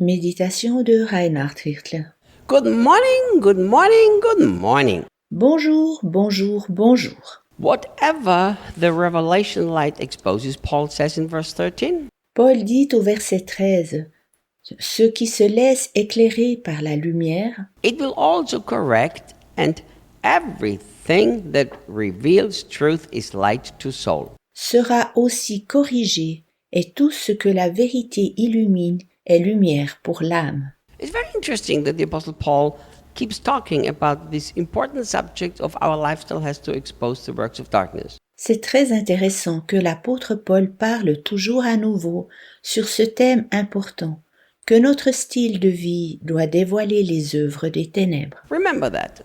Méditation de Reinhard Hirtler. Good morning, good morning, good morning. Bonjour, bonjour, bonjour. Whatever the revelation light exposes, Paul says in verse 13, Paul dit au verset 13, « Ce qui se laisse éclairer par la lumière, it will also correct, and everything that reveals truth is light to soul. sera aussi corrigé, et tout ce que la vérité illumine est lumière pour l'âme. » It's very interesting that the Apostle Paul keeps talking about this important subject of our lifestyle has to expose the works of darkness. C'est très intéressant que l'apôtre Paul parle toujours à nouveau sur ce thème important, que notre style de vie doit dévoiler les œuvres des ténèbres. Remember that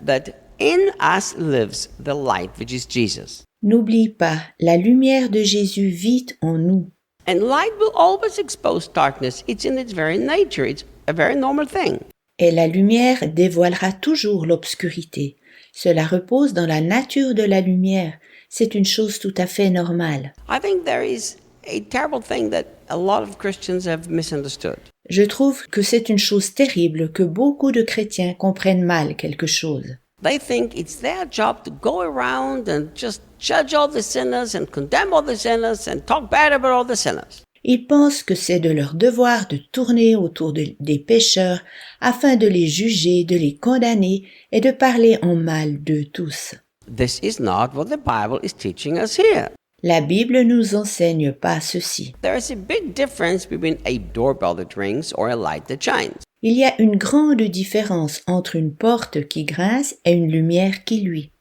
in us lives the light, which is Jesus. N'oublie pas, la lumière de Jésus vit en nous. And light will always expose darkness. It's in its very nature. It's a very normal thing. Et la lumière dévoilera toujours l'obscurité. Cela repose dans la nature de la lumière. C'est une chose tout à fait normale. I think there is a terrible thing that a lot of Christians have misunderstood. Je trouve que c'est une chose terrible que beaucoup de chrétiens comprennent mal quelque chose. They think it's their job to go around and just judge all the sinners and condemn all the sinners and talk bad about all the sinners. Ils pensent que c'est de leur devoir de tourner autour des pécheurs afin de les juger, de les condamner et de parler en mal d'eux tous. This is not what the Bible is teaching us here. La Bible ne nous enseigne pas ceci. There is a big difference between a doorbell that rings or a light that shines. Il y a une grande différence entre une porte qui grince et une lumière qui luit.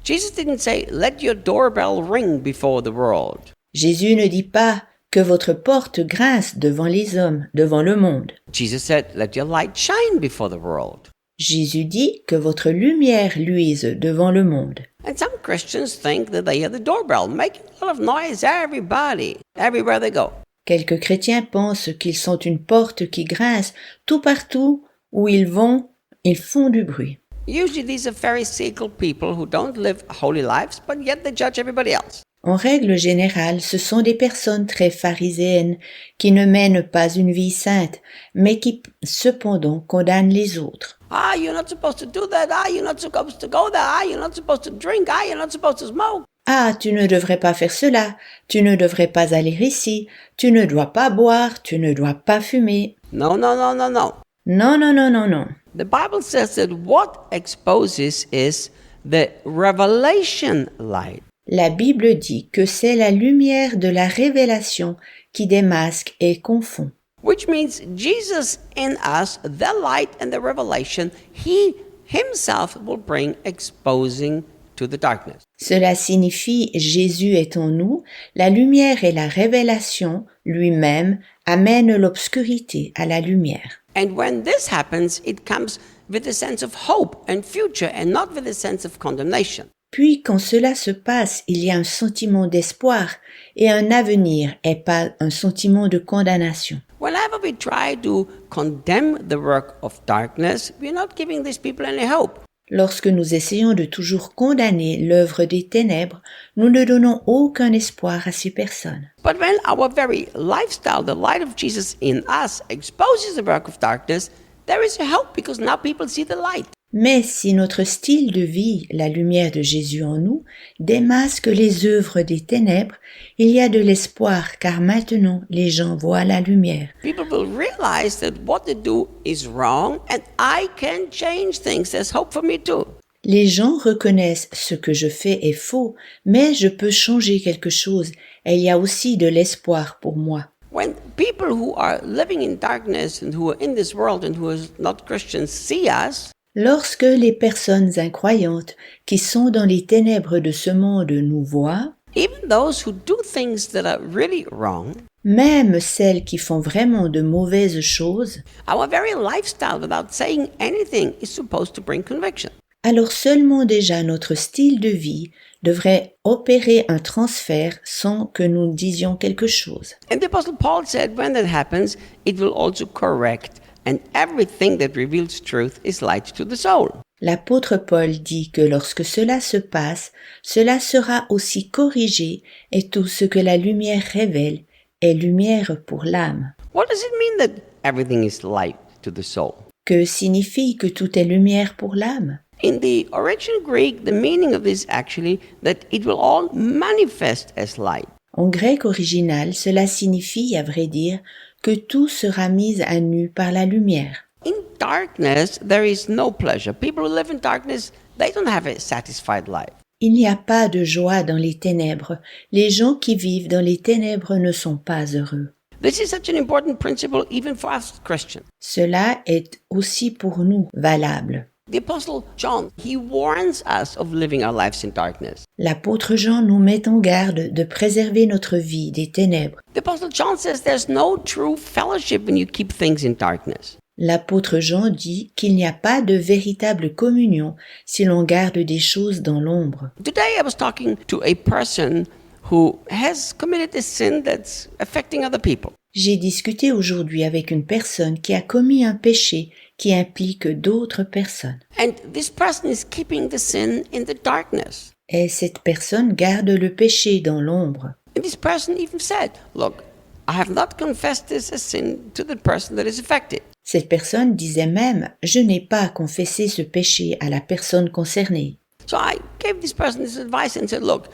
Jesus didn't say, let your doorbell ring before the world. Jésus ne dit pas que votre porte grince devant les hommes, devant le monde. Jesus said, let your light shine before the world. Jésus dit que votre lumière luise devant le monde. And some Christians think that they are the doorbell, making a lot of noise, everywhere they go. Quelques chrétiens pensent qu'ils sont une porte qui grince tout partout où ils vont, ils font du bruit. Usually these are pharisaical people who don't live holy lives, but yet they judge everybody else. En règle générale, ce sont des personnes très pharisiennes qui ne mènent pas une vie sainte, mais qui cependant condamnent les autres. Ah, you're not supposed to do that. Ah, you're not supposed to go there. Ah, you're not supposed to drink. Ah, you're not supposed to smoke. Ah, tu ne devrais pas faire cela, tu ne devrais pas aller ici, tu ne dois pas boire, tu ne dois pas fumer. No, no, no, no, no. Non, non, non, non, non. The Bible says that what exposes is the revelation light. La Bible dit que c'est la lumière de la révélation qui démasque et confond. Which means Jesus in us, the light and the revelation, He Himself will bring exposing to the darkness. Cela signifie Jésus est en nous, la lumière et la révélation lui-même amènent l'obscurité à la lumière. And when this happens, it comes with a sense of hope and future and not with a sense of condemnation. Puis quand cela se passe, il y a un sentiment d'espoir et un avenir et pas un sentiment de condamnation. Whenever we try to condemn the work of darkness, we're not giving these people any hope. Lorsque nous essayons de toujours condamner l'œuvre des ténèbres, nous ne donnons aucun espoir à ces personnes. But when our very lifestyle, the light of Jesus in us, exposes the work of darkness, there is a hope because now people see the light. Mais si notre style de vie, la lumière de Jésus en nous, démasque les œuvres des ténèbres, il y a de l'espoir car maintenant les gens voient la lumière. People will realize that what they do is wrong and I can change things. There's hope for me too. Les gens reconnaissent ce que je fais est faux, mais je peux changer quelque chose et il y a aussi de l'espoir pour moi. When people who are living in darkness and who are in this world and who are not Christians see us, Lorsque les personnes incroyantes qui sont dans les ténèbres de ce monde nous voient, even those who do things that are really wrong, même celles qui font vraiment de mauvaises choses, our very lifestyle without saying anything is supposed to bring conviction. alors seulement déjà notre style de vie devrait opérer un transfert sans que nous disions quelque chose. And the Apostle Paul said when that happens, it will also correct, and everything that reveals truth is light to the soul. L'apôtre Paul dit que lorsque cela se passe, cela sera aussi corrigé et tout ce que la lumière révèle est lumière pour l'âme. What does it mean that everything is light to the soul. Que signifie que tout est lumière pour l'âme? In the original Greek, the meaning of this actually that it will all manifest as light. En grec original, cela signifie, à vrai dire, que tout sera mis à nu par la lumière. In darkness, there is no pleasure. People who live in darkness, they don't have a satisfied life. Il n'y a pas de joie dans les ténèbres. Les gens qui vivent dans les ténèbres ne sont pas heureux. This is such an important principle even for us Christians. Cela est aussi pour nous valable. The Apostle John, he warns us of living our lives in darkness. L'apôtre Jean nous met en garde de préserver notre vie des ténèbres. The Apostle John says there's no true fellowship when you keep things in darkness. L'apôtre Jean dit qu'il n'y a pas de véritable communion si l'on garde des choses dans l'ombre. Today I was talking to a person who has committed a sin that's affecting other people. J'ai discuté aujourd'hui avec une personne qui a commis un péché qui implique d'autres personnes. And this person is keeping the sin in the darkness. Et cette personne garde le péché dans l'ombre. And this person even said, look, I have not confessed this as sin to the person that is affected. Cette personne disait même « Je n'ai pas confessé ce péché à la personne concernée. So I gave this person this advice and said, look,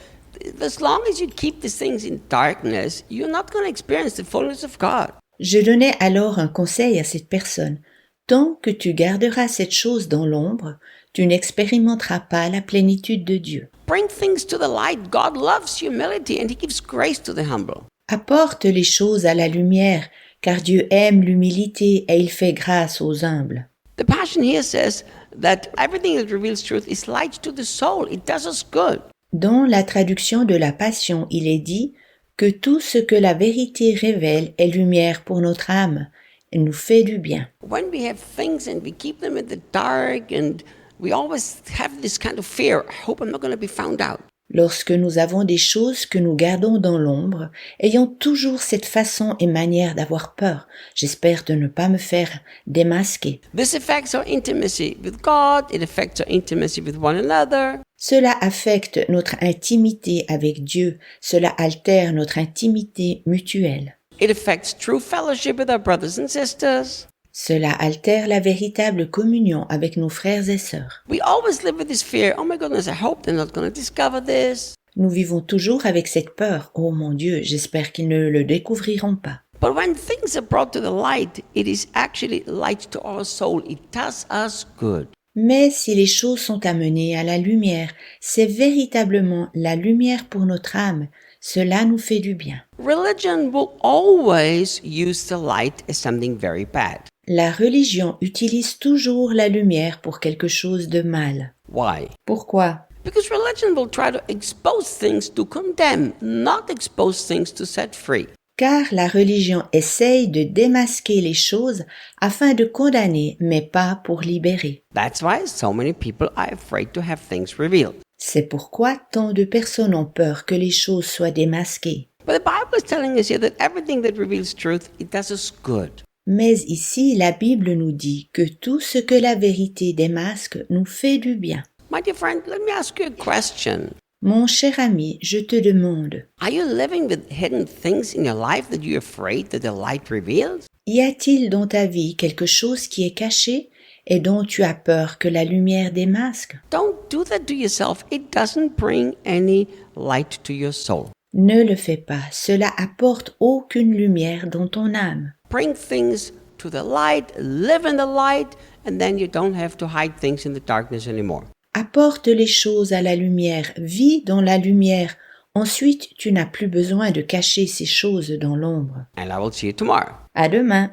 as long as you keep these things in darkness, you're not going to experience the fullness of God. » Je donnai alors un conseil à cette personne. Tant que tu garderas cette chose dans l'ombre, tu n'expérimenteras pas la plénitude de Dieu. Bring things to the light. God loves humility and He gives grace to the humble. Apporte les choses à la lumière, car Dieu aime l'humilité et il fait grâce aux humbles. The Passion here says that everything that reveals truth is light to the soul. It does us good. Dans la traduction de la Passion, il est dit que tout ce que la vérité révèle est lumière pour notre âme et nous fait du bien. When we have things and we keep them in the dark and we always have this kind of fear, I hope I'm not going to be found out. Lorsque nous avons des choses que nous gardons dans l'ombre, ayant toujours cette façon et manière d'avoir peur, j'espère de ne pas me faire démasquer. This affects our intimacy with God. It affects our intimacy with one another. Cela affecte notre intimité avec Dieu, cela altère notre intimité mutuelle. It affects true fellowship with our brothers and sisters. Cela altère la véritable communion avec nos frères et sœurs. We always live with this fear. Oh my goodness, I hope they're not going to discover this. Nous vivons toujours avec cette peur. Oh mon Dieu, j'espère qu'ils ne le découvriront pas. But when things are brought to the light, it is actually light to our soul. It does us good. Mais si les choses sont amenées à la lumière, c'est véritablement la lumière pour notre âme. Cela nous fait du bien. Religion will always use the light as something very bad. La religion utilise toujours la lumière pour quelque chose de mal. Why? Pourquoi? Because religion will try to expose things to condemn, not expose things to set free. Car la religion essaye de démasquer les choses afin de condamner, mais pas pour libérer. That's why so many people are afraid to have things revealed. C'est pourquoi tant de personnes ont peur que les choses soient démasquées. But the Bible is telling us here that everything that reveals truth, it does us good. Mais ici, la Bible nous dit que tout ce que la vérité démasque nous fait du bien. My dear friend, let me ask you a question. Mon cher ami, je te demande, Are you living with hidden things in your life that you're afraid that the light reveals? y a-t-il dans ta vie quelque chose qui est caché et dont tu as peur que la lumière démasque? Don't do that to yourself. It doesn't bring any light to your soul. Ne le fais pas, cela apporte aucune lumière dans ton âme. Bring things to the light, live in the light, and then you don't have to hide things in the darkness anymore. Apporte les choses à la lumière, vis dans la lumière. Ensuite, tu n'as plus besoin de cacher ces choses dans l'ombre. And I will see you tomorrow. À demain.